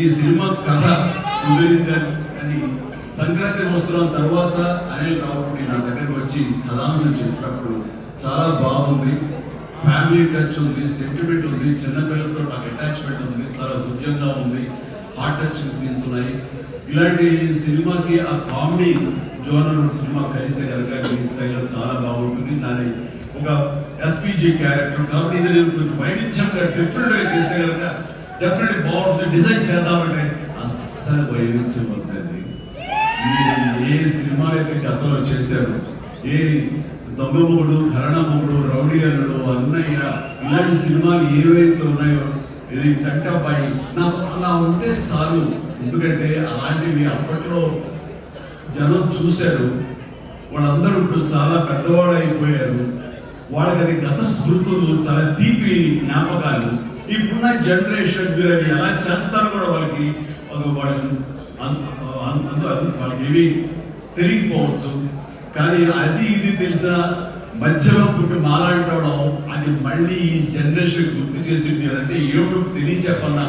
ఈ సినిమా కథ కుదిరిందని సంక్రాంతి వస్తున్న తర్వాత అనిల్ రావుపూడి నా దగ్గరకు వచ్చి కథాంశం చెప్పినప్పుడు చాలా బాగుంది, ఫ్యామిలీ టచ్ ఉంది, సెంటిమెంట్ ఉంది, చిన్నపిల్లలతో నాకు అటాచ్మెంట్ ఉంది, చాలా హృదయంగా ఉంది, హార్ట్ టచింగ్ సీన్స్ ఉన్నాయి. ఇలాంటి సినిమాకి ఆ కామెడీ జోనర్ సినిమా కలిస్తే కనుక ఈ స్టైల్లో చాలా బాగుంటుంది. నాది ఒక ఎస్పీజీ క్యారెక్టర్ కాబట్టి ఇది నేను కొంచెం వైవిధ్యంగా డిఫరెంట్గా చేస్తే కనుక డెఫినెట్లీ బాగుంటుంది. డిజైన్ చేద్దామంటే అస్సలు వైవిధ్యం అవుతుంది. మీరు ఏ సినిమాలు అయితే గతంలో చేశారు, ఏ దొంగమూడు, ఘరణమూడు, రౌడీ అల్లుడు, అన్నయ్య, ఇలాంటి సినిమాలు ఏవైతే ఉన్నాయో, ఇది చట్టబాయి, నాకు అలా ఉంటే చాలు. ఎందుకంటే అలాంటివి అప్పట్లో జనం చూశారు, వాళ్ళందరూ ఇప్పుడు చాలా పెద్దవాళ్ళు అయిపోయారు, వాళ్ళకి అది గత స్మృతులు, చాలా తీపి జ్ఞాపకాలు. ఇప్పుడున్న జనరేషన్ మీరు అది ఎలా చేస్తారో కూడా వాళ్ళకి వాళ్ళకి ఏమి తెలియకపోవచ్చు. కానీ అది ఇది తెలిసిన మధ్యలో పుట్టి మాలాంటవడం అది మళ్ళీ ఈ జనరేషన్ గుర్తు చేసి మీరంటే ఏమిటో తెలియచెప్పన్న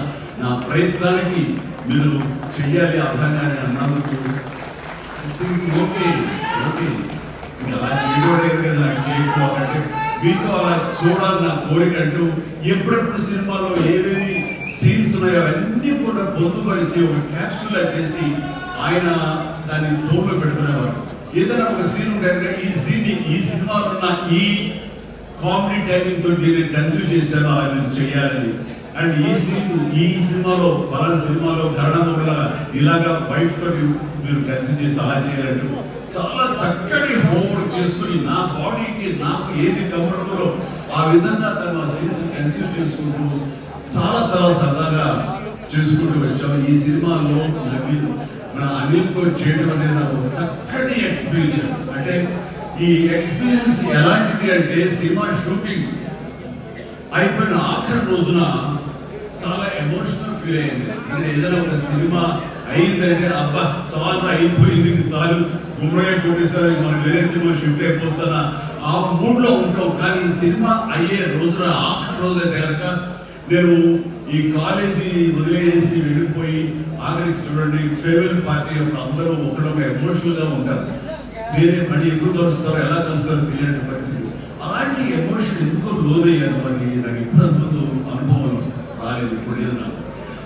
నా ప్రయత్నానికి మీరు చెయ్యాలి అర్థంగానే అన్నందుకు ఓకే ఓకే అలా చేయలేదు కదా నాకు ఎక్కువ అంటే మీతో అలా చూడాలి నా కోరిక అంటూ ఎప్పుడెప్పుడు సినిమాలో ఏవేవి సీన్స్ ఉన్నాయో అన్నీ కూడా పొందుపరిచి ఒక క్యాప్సూల్లా చేసి ఆయన దాన్ని ఫోన్లో పెట్టుకునేవారు. ఏదైనా ఒక సీన్ ఉంటే ఈ సినిమాలో ఉన్న ఈ కామెడీ టైమింగ్ తోటి నేను కన్సిడర్ చేశాను అలా నేను చేయాలని. అండ్ ఈ సినిమాలో పలానా సినిమాలో ఘరణమూల ఇలాగా వైఫ్ తోటి మీరు కన్సిడర్ చేసి అలా చేయాలంటూ చాలా చక్కటి హోంవర్క్ చేసుకుని నా బాడీకి నాకు ఏది కంఫర్టబుల్ ఆ విధంగా తను ఆ సీన్స్ కన్సిడర్ చేసుకుంటూ చాలా చాలా సరదాగా చేసుకుంటూ వచ్చాము. ఈ సినిమాలో మన అనిల్తో చేయడం అనేది నాకు చక్కటి ఎక్స్పీరియన్స్. అంటే ఈ ఎక్స్పీరియన్స్ ఎలాంటిది అంటే సినిమా షూటింగ్ అయిపోయిన ఆఖరి రోజున చాలా ఎమోషనల్ ఫీల్ అయింది. నేను ఏదైనా ఒక సినిమా అయిందంటే అబ్బా చాలా అయిపోయింది, చాలు గుమ్మడిగా కొట్టేసారు, మనం వేరే సినిమా షిఫ్ట్ అయిపోవచ్చు అన్న ఆ మూడ్లో ఉంటాం. కానీ ఈ సినిమా అయ్యే రోజున ఆఖరి రోజు అయితే కనుక నేను ఈ కాలేజీ వదిలేసి వెళ్ళిపోయి ఆఖరికి చూడండి ఫేర్వెల్ పార్టీ యొక్క అందరూ ఒకరొక ఎమోషనల్గా ఉంటారు. వేరే మళ్ళీ ఎప్పుడు కలుస్తారో ఎలా కలుస్తారో తెలియని పరిస్థితి. అలాంటి ఎమోషన్ ఎందుకో లోనయ్యాను, అది నాకు ఇప్పుడు అనుభవం రాలేదు, ఇప్పుడు లేదు నాకు.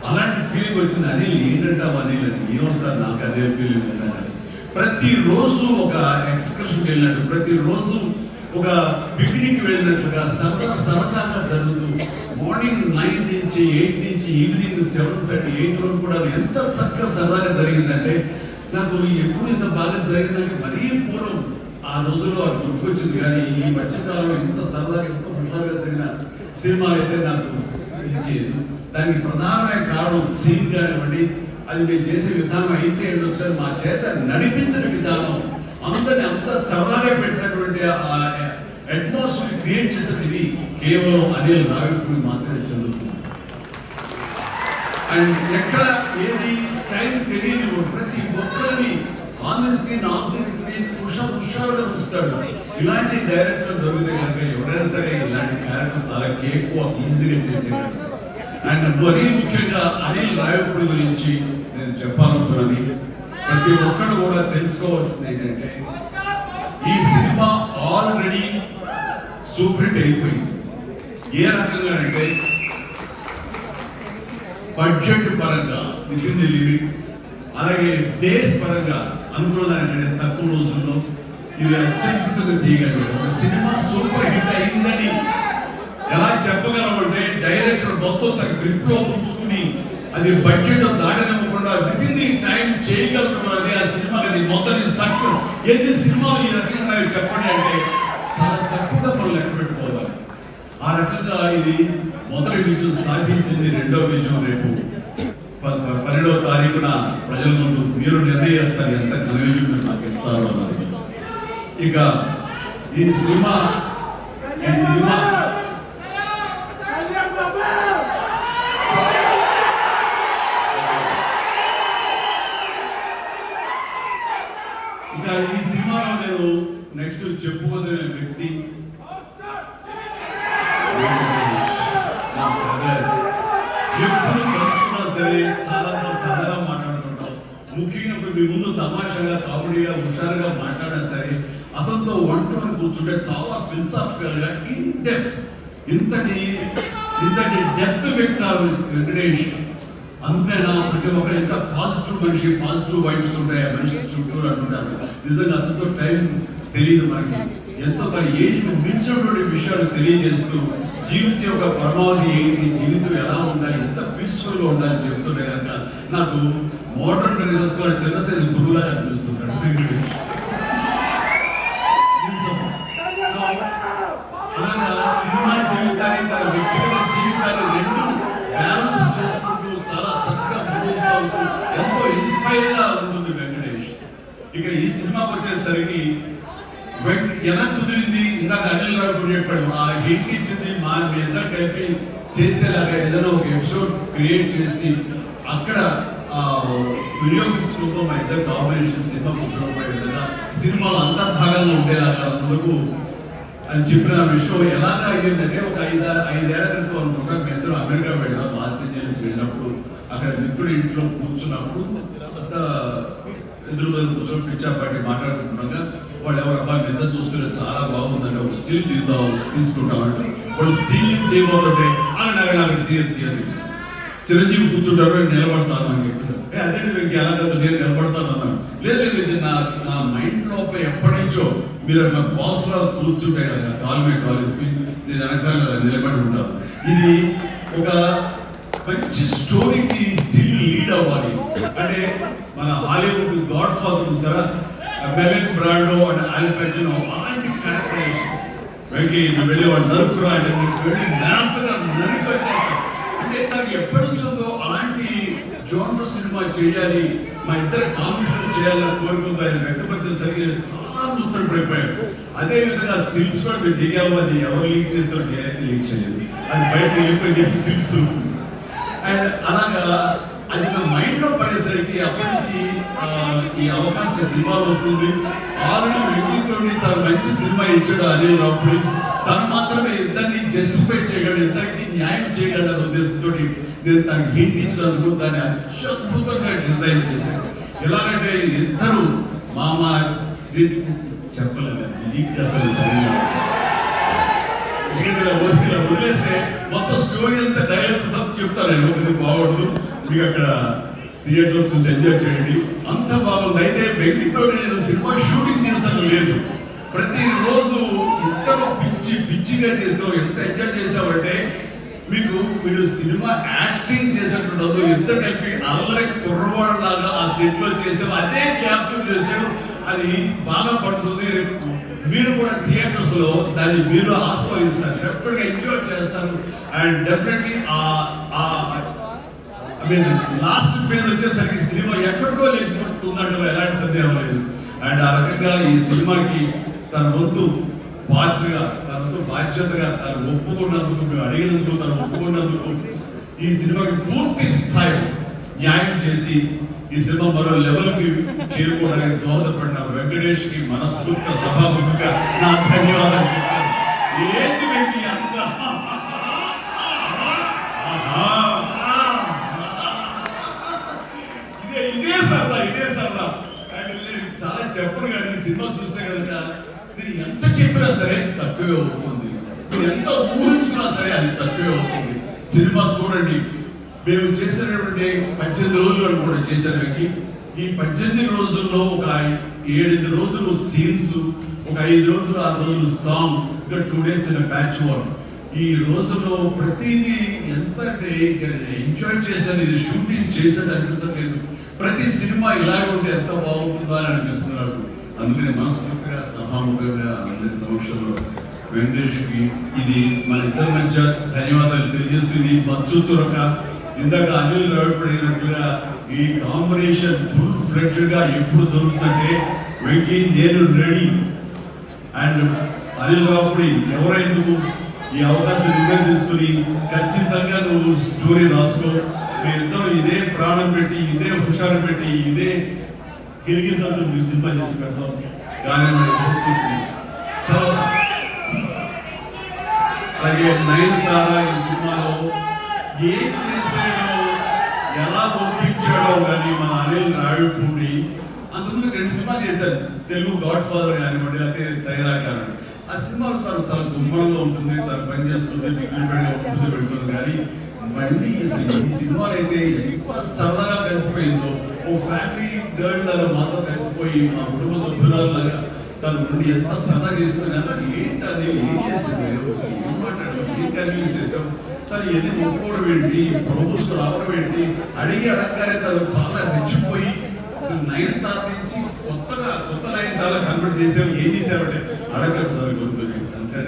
అలాంటి ఫీలింగ్ వచ్చింది. అనిల్ ఏంటంటే అనిల్ అని ఏమొస్తారు నాకు అదే ఫీలింగ్ ఉందని. ప్రతిరోజు ఒక ఎక్స్కర్షన్కి వెళ్ళినట్టు, ప్రతిరోజు ఒక పిక్నిక్ వెళ్ళినట్లుగా సరదాగా జరుగుతూ మార్నింగ్ 9 నుంచి 8 నుంచి ఈవినింగ్ 7:30 8 వరకు కూడా ఎంత చక్కగా సరదాగా జరిగిందంటే నాకు ఎప్పుడు ఇంత బాగా జరిగిందంటే మరీ పూర్వం ఆ రోజుల్లో అది గుర్తుకొచ్చింది. కానీ ఈ మధ్యకాలంలో ఇంత సరదాగా ఎంత హుషారుగా జరిగిన సినిమా అయితే నాకు ఇచ్చేది. దానికి ప్రధానమైన కారణం సీన్ కానివ్వండి, అది మేము చేసే విధానం అయితే ఏంటొచ్చు, కానీ మా చేత నడిపించిన విధానం, అందరినీ అంత సరదాగా పెట్టినటువంటి అట్మాస్ఫియర్ క్రియేట్ చేసేది కేవలం అనిల్ రావిపూడి మాత్రమే చెందుతుంది. అండ్ ఎక్కడ ఏది టైం తెలియని ప్రతి ఒక్కరిని on the screen off the screen హుషారుగా చూస్తాడు. ఇలాంటి డైరెక్టర్ దొరికితే కనుక ఎవరైనా సరే ఇలాంటి క్యారెక్టర్ చాలా ఎక్కువ ఈజీగా చేసేది. అండ్ మరీ ముఖ్యంగా అనిల్ రావిపూడి గురించి నేను చెప్పాలనుకున్నది ప్రతి ఒక్కరు కూడా తెలుసుకోవాల్సింది ఏంటంటే ఈ సినిమా ఆల్రెడీ సూపర్ హిట్ అయిపోయింది. ఏ రకంగా అంటే బడ్జెట్ పరంగా విత్ ఇన్ ది లిమిట్, అలాగే డేస్ పరంగా అనుకున్న దానికంటే తక్కువ రోజుల్లో ఇది అత్యద్భుతంగా తీయగలిగారు. ఒక సినిమా సూపర్ హిట్ అయిందని ఎలా చెప్పగలమంటే డైరెక్టర్ మొత్తం తన గ్రిప్ లో ఉంచుకుని అది బడ్జెట్ దాటనివ్వకుండా విత్ ఇన్ ది టైం చేయగలగడం అనేది ఆ సినిమాకి అది మొత్తం సక్సెస్. ఎన్ని సినిమాలు ఈ రకంగా చెప్పండి అంటే చాలా తక్కువగా మనం లెక్క పెట్టుకోవాలి. ఆ రకంగా ఇది మొదటి విజయం సాధించింది. రెండో విజయం రేపు 12వ తారీఖున ప్రజల ముందు మీరు నిర్ణయిస్తారు ఎంత ఘన విజయం మీరు నాకు ఇస్తారు అన్నది. ఇక ఈ సినిమా ఈ సినిమాలో నేను నెక్స్ట్ చెప్పుకునే వ్యక్తి ఎప్పుడు కలుసుకున్నా సరే చాలా సరదాగా మాట్లాడుకుంటాం. ముఖ్యంగా ఇప్పుడు మీ ముందు తమాషాగా కామెడీగా హుషారుగా మాట్లాడినా సరే అతనితో వంటని కూర్చుంటే చాలా ఫిలసాఫికల్ గా ఇన్ డెప్త్ ఇంతటి డెప్త్ వ్యక్తి వెంకటేష్. అందుకైనా ప్రతి ఒక్కరు ఎంత పాజిటివ్ మనిషి, పాజిటివ్ వైబ్స్ ఉంటాయి ఆ మనిషి చుట్టూరు అంటుంటారు. నిజంగా అతనితో టైం తెలియదు మనకి. ఎంతో తన ఏజ్ మించినటువంటి విషయాలు తెలియజేస్తూ జీవితం యొక్క పరమావధి ఏంటి, జీవితం ఎలా ఉండాలి, ఎంత పీస్ఫుల్ గా ఉండాలని చెప్తుంటే కనుక నాకు మోడర్న్ రిజర్వ్స్ లో చిన్న సైజు గురువులా అనిపిస్తున్నాడు. అలాగా సినిమా జీవితాన్ని తన వ్యక్తిగత జీవితాన్ని రెండు బ్యాలెన్స్ చేసుకుంటూ చాలా చక్కగా ముందుకు సాగుతూ ఎంతో ఇన్స్పైర్ గా ఉంటుంది వెంకటేష్. ఇక ఈ సినిమాకి వచ్చేసరికి ఎలా కుదిరింది, ఇందాక అనిల్ రావు చెప్పాడు, ఆ హిట్ ఇచ్చింది మా ఇద్దరు కలిపి చేసేలాగా ఏదైనా ఒక ఎపిసోడ్ క్రియేట్ చేసి అక్కడ వినియోగించుకుంటూ మా ఇద్దరు కాంబినేషన్ సినిమా కూర్చోపోయే విధంగా సినిమాలో అంతర్భాగంగా ఉండేలాగా అందుకు అని చెప్పిన విషయం ఎలాగా అయ్యిందంటే ఒక ఐదేళ్ల క్రితం అనుకుంటా మీ ఇద్దరు అమెరికా వెళ్ళాం. లాస్ ఏంజల్స్ వెళ్ళినప్పుడు అక్కడ మిత్రుడి ఇంట్లో కూర్చున్నప్పుడు అంత ఎదురుగా కూర్చొని పిచ్చాపాటి మాట్లాడుకుంటున్నాగా వాళ్ళు ఎవరు అబ్బాయి మీద చూస్తే చాలా బాగుందండి ఒక స్టిల్ తీసుకుంటామంటే వాళ్ళు స్టిల్ తీయబోతుంటే నాకు తీయదు చిరంజీవి కూర్చుంటారు నిలబడతాను అని చెప్పేసి అదే మీకు ఎలా కదా నేను నిలబడతాను అన్నాను. లేదు ఇది నా మైండ్ లోపల ఎప్పటి నుంచో మీరు అట్లా బాస్లో కూర్చుంటే కదా కాలేజ్కి నేను వెనకాల నిలబడి ఉంటాను. ఇది ఒక మంచి స్టోరీకి స్టిల్ లీడ్ అవ్వాలి అంటే మన హాలీవుడ్ గాడ్ ఫాదర్ చూసారా, మెర్లిన్ బ్రాండో అండ్ ఆల్ పచినో అలాంటి క్యారెక్టరైజేషన్ వెంకీ నువ్వు వెళ్ళి వాడు నరుకురా అంటే వెళ్ళి నాసగా నరికి వచ్చేస్తాను అంటే నాకు ఎప్పటి నుంచో అలాంటి జోనర్ సినిమా చేయాలి, మా ఇద్దరు కాంబినేషన్ చేయాలని కోరుకుంటూ ఆయన వ్యక్తపరిచేసరికి చాలా ముచ్చటపడిపోయారు. అదే విధంగా స్టిల్స్ కూడా దిగాము, అది ఎవరు లీక్ చేస్తారో నేనైతే లీక్ చేయలేదు, అది బయట వెళ్ళిపోయింది స్టిల్స్. అండ్ అలాగా అది నా మైండ్ లో పడేసరికి అప్పటి నుంచి ఈ అవకాశం సినిమాలు వస్తుంది. ఆల్రెడీ వెంకీతోని తను మంచి సినిమా ఇచ్చాడు అనిల్ రావుపూడి, తను మాత్రమే ఇద్దరిని జస్టిఫై చేయగలడు, ఇద్దరికి న్యాయం చేయగలడు ఉద్దేశంతో నేను తనకి హింట్ ఇచ్చినందుకు దాన్ని అత్యద్భుతంగా డిజైన్ చేశాను. ఎలాగంటే ఇద్దరు మామ చెప్పలేదు లీక్ చేస్తాను వదిలేస్తే మొత్తం స్టోరీ అంతా డైలాగ్ సబ్ చెప్తాను నేను, ఇది బాగుండదు మీకు అక్కడ థియేటర్లో చూసి ఎంజాయ్ చేయండి అంత బాగుంది. అయితే వెంకీతో నేను సినిమా షూటింగ్ చేస్తాను లేదు, ప్రతిరోజు ఇద్దరు పిచ్చిగా చేస్తావు, ఎంత ఎంజాయ్ చేసావంటే మీకు వీడు సినిమా యాక్టింగ్ చేసినట్టు ఇద్దరు కలిపి అల్లరి కుర్రవాళ్ళలాగా ఆ సెట్ లో చేసావు, అదే క్యాప్చర్ చేశాడు. అది బాగా పడుతుంది. మీరు కూడా థియేటర్స్ లో దాన్ని మీరు ఆస్వాదిస్తారు, డెఫినెట్ గా ఎంజాయ్ చేస్తారు. అండ్ డెఫినెట్లీ లాస్ట్ ఫేజ్ వచ్చేసరికి సినిమా ఎక్కడికో లేచిపోతుందంటే ఎలాంటి సందేహం లేదు. అండ్ ఆ రకంగా ఈ సినిమాకి తన వంతు బాధ్యతగా తను ఒప్పుకున్నందుకు, మేము అడిగినందుకు తను ఒప్పుకున్నందుకు ఈ సినిమాకి పూర్తి స్థాయి న్యాయం చేసి ఈ సినిమా మరో లెవెల్ కి చేరుకోవడానికి దోహదపడిన వెంకటేష్ కి మనస్ఫూర్తిగా సభాముఖంగా నా ధన్యవాదాలు చెప్తాను. ఏంటి వెంకీ అంత ఇదే సరదా అండ్ చాలా చెప్పను కానీ సినిమా చూస్తే కనుక మీరు ఎంత చెప్పినా సరే తక్కువే అవుతుంది, మీరు ఎంత ఊహించుకున్నా సరే అది తక్కువే అవుతుంది. సినిమా చూడండి, మేము చేసినటువంటి 18 రోజులు కూడా చేసేదానికి ఈ 18 రోజుల్లో ఒక 7 రోజులు సీన్స్, ఒక 5 రోజులు 6 రోజులు సాంగ్, ఇంకా 2 days చిన్న ప్యాచ్ వర్క్. ఈ రోజుల్లో ప్రతిదీ ఎంత ఎంజాయ్ చేశాను, ఇది షూటింగ్ చేసేది అనిపించట్లేదు. ప్రతి సినిమా ఇలాగే ఉంటే ఎంత బాగుంటుందో అని అనిపిస్తుంది నాకు. అందుకని మనస్ఫూర్తిగా సభాముఖంగా అందరి సమక్షంలో వెంకటేష్కి ఇది మన ఇద్దరి మధ్య ధన్యవాదాలు తెలియజేస్తుంది. మచ్చుతురక ఇందాక అనిల్ రావిపడినట్లుగా ఈ కాంబినేషన్ ఫుల్ ఫ్లెడ్జ్డ్ గా ఎప్పుడు దొరుకుతుంటే వెంకీ నేను రెడీ. అండ్ అనిల్ రావిపడి ఎవరైందుకు ఈ అవకాశం నువ్వే తీసుకుని ఖచ్చితంగా నువ్వు స్టోరీ రాసుకో. మీరిద్దరూ ఇదే ప్రాణం పెట్టి, ఇదే హుషారు పెట్టి, ఇదే గిరిగిద్దంతో మీరు సినిమా చేసి పెడతాం. కానీ అలాగే నయనతార ఈ సినిమాలో ఏం చేశాడో ఎలా ఒప్పించాడో కానీ మన అనిల్ రావిపూడి అంతకుముందు 2 సినిమాలు చేశారు, తెలుగు గాడ్ ఫాదర్ కానివ్వండి లేకపోతే సైరా కానివ్వండి. ఆ సినిమాలో తను చాలా దుమ్మరంగా ఉంటుంది, తను పని చేసుకుంటే డిగ్నిఫైడ్గా ఉంటుంది పెడుతుంది. కానీ మళ్ళీ అసలు ఈ సినిమాలు అయితే ఎంత సరదాగా కలిసిపోయిందో, ఓ ఫ్యామిలీ గర్ల్ లాగా మాతో కలిసిపోయి మా కుటుంబ సభ్యులాగా తను నుండి ఎంత సరదా చేసుకుని ఏంటి అది ఏం చేసింది, ఏం మాట్లాడారు, ఏం కన్విన్స్ చేసాం, తను ఎన్ని ఒప్పుకోవడం ఏంటి, ప్రపోజ్ రావడం ఏంటి, అడగగానే తను చాలా రెచ్చిపోయి అసలు 9th నుంచి కొత్త 9th కన్వర్ట్ చేసావు, ఏం చేసావంటే అడగలేదు సార్ కొనుక్కొని అంతే.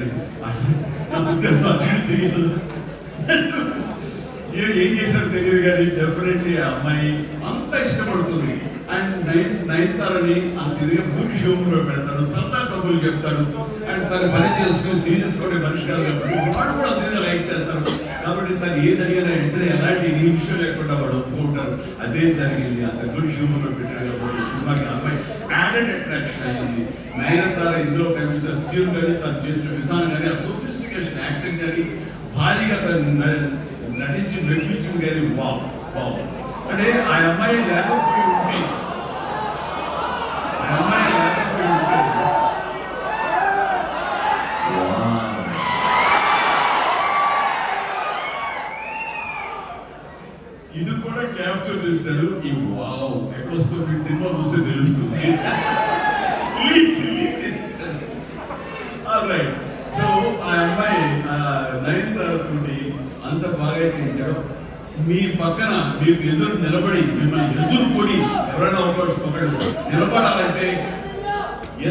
నా ఉద్దేశం అటు తెలియదు, ఏం చేశారు తెలియదు. కానీ డెఫినెట్లీ ఆ అమ్మాయి అంత ఇష్టపడుతుంది. అండ్ 9th అని అంత ఇదిగా బూట్ షోలో పెడతాడు, సరదా కబుర్లు చెప్తాడు. అండ్ తను పని చేసుకుని సీరియస్ కూడా మనిషి కాదు కాబట్టి వాడు కూడా అంతే లైక్ చేస్తారు. కాబట్టి తను ఏది అడిగినా వెంటనే ఎలాంటి నిమిషం లేకుండా వాడు ఒప్పుకుంటారు. అదే జరిగింది, అంత గుడ్ హ్యూమర్లో పెట్టాడు కాబట్టి సినిమాకి అమ్మాయి యాడెడ్ అట్రాక్షన్ అయ్యింది. నయనతార ఇందులో కనిపించిన తీరు కానీ తను చేసిన విధానం కానీ ఆ సోఫిస్టికేషన్ యాక్టింగ్ కానీ భారీగా తను నటించి మెప్పించింది. కానీ వావ్ వావ్ అంటే ఆ అమ్మాయి లేకపోయి ఉంటే ఇది కూడా క్యాప్చర్ చేశాడు. ఈ వావ్ ఎక్కడొస్తుందో మీకు సినిమా చూస్తే తెలుస్తుంది. రైట్. సో ఆ అమ్మాయి 9th అంత బాగా చేయించాడు. మీ పక్కన మీకు ఎదురు నిలబడి మిమ్మల్ని ఎదుర్కొని ఎవరైనా ఒకళ్ళు నిలబడాలంటే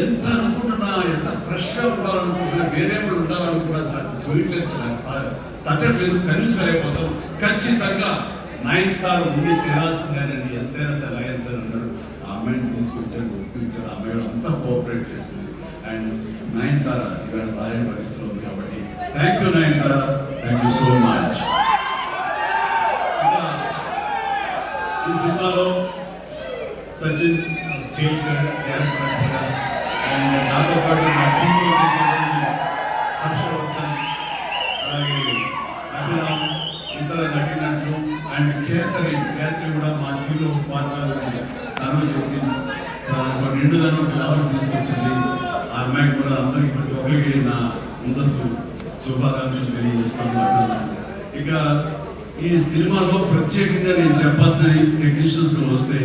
ఎంత అనుకుంటున్నా, ఎంత ఫ్రెష్గా ఉండాలనుకుంటున్నా, వేరే వాళ్ళు ఉండాలనుకున్నా తోయట్లేదు, తట్టట్లేదు, కనీసం అయిపోతాం. ఖచ్చితంగా 9th ఉండి తినాల్సిందేనండి, ఎంతైనా సరే అలాగే సార్ అన్నాడు. ఆ అమ్మాయిని తీసుకొచ్చాడు, ఒప్పించాడు. ఆ అమ్మాయి అంతా కోఆపరేట్ చేసింది. అండ్ 9th ఇవాళ భార్య పరిస్థితిలో ఉంది. కాబట్టి thank you 9th, thank you so much. ఈ సినిమాలో సచిన్ టేల్కర్ క్యారెక్టర్ అండ్ నాతో పాటు నా టీంలో చేసినటువంటి హర్షవర్ధన్, అలాగే అభిరామ్, ఇతర నటినట్లు అండ్ కేతరి కూడా మా టీంలో పాత్రలు తను చేసి ఒక నిండుదనం లాభం తీసుకొచ్చింది. ఆ అమ్మాయికి కూడా అందరికీ ప్రతి ఒక్కరికి నా ముందస్తు శుభాకాంక్షలు తెలియజేస్తున్నాను. ఇక ఈ సినిమాలో ప్రత్యేకంగా నేను చెప్పాల్సిన టెక్నీషియన్స్ వస్తే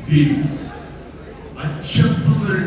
బీమ్స్ అత్యద్భుతమైన